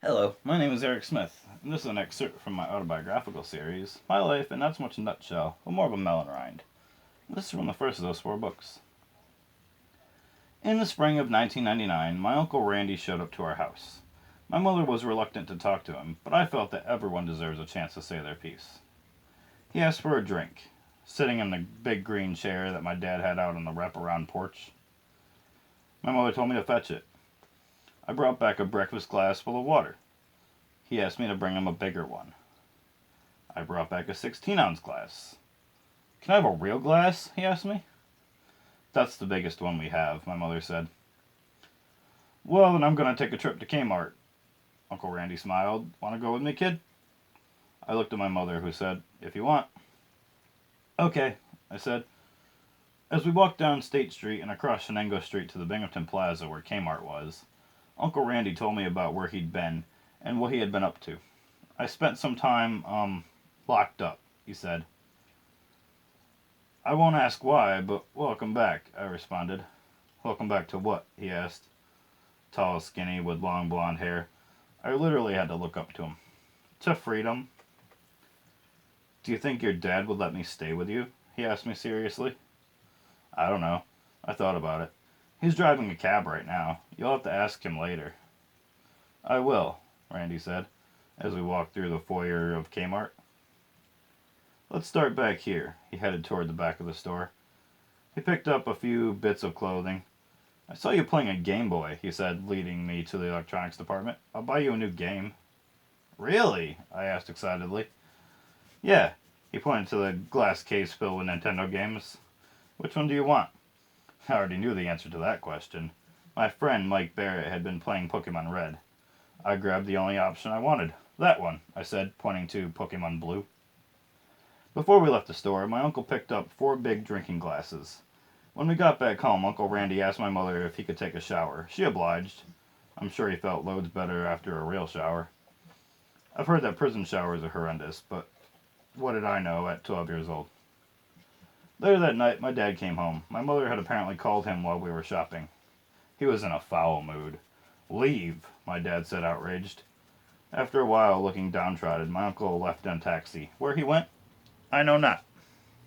Hello, my name is Eric Smith, and this is an excerpt from my autobiographical series, My Life in Not So Much a Nutshell, but more of a Melon Rind. This is from the first of those four books. In the spring of 1999, my Uncle Randy showed up to our house. My mother was reluctant to talk to him, but I felt that everyone deserves a chance to say their piece. He asked for a drink, sitting in the big green chair that my dad had out on the wraparound porch. My mother told me to fetch it. I brought back a breakfast glass full of water. He asked me to bring him a bigger one. I brought back a 16-ounce glass. Can I have a real glass? He asked me. That's the biggest one we have, my mother said. Well, then I'm going to take a trip to Kmart. Uncle Randy smiled. Want to go with me, kid? I looked at my mother, who said, if you want. Okay, I said. As we walked down State Street and across Shenango Street to the Binghamton Plaza where Kmart was, Uncle Randy told me about where he'd been and what he had been up to. I spent some time, locked up, he said. I won't ask why, but welcome back, I responded. Welcome back to what? He asked. Tall, skinny, with long blonde hair. I literally had to look up to him. To freedom. Do you think your dad would let me stay with you? He asked me seriously. I don't know. I thought about it. He's driving a cab right now. You'll have to ask him later. I will, Randy said, as we walked through the foyer of Kmart. Let's start back here. He headed toward the back of the store. He picked up a few bits of clothing. I saw you playing a Game Boy, he said, leading me to the electronics department. I'll buy you a new game. Really? I asked excitedly. Yeah, he pointed to the glass case filled with Nintendo games. Which one do you want? I already knew the answer to that question. My friend Mike Barrett had been playing Pokemon Red. I grabbed the only option I wanted. That one, I said, pointing to Pokemon Blue. Before we left the store, my uncle picked up 4 big drinking glasses. When we got back home, Uncle Randy asked my mother if he could take a shower. She obliged. I'm sure he felt loads better after a real shower. I've heard that prison showers are horrendous, but what did I know at 12 years old? Later that night, my dad came home. My mother had apparently called him while we were shopping. He was in a foul mood. Leave, my dad said, outraged. After a while, looking downtrodden, my uncle left in a taxi. Where he went, I know not.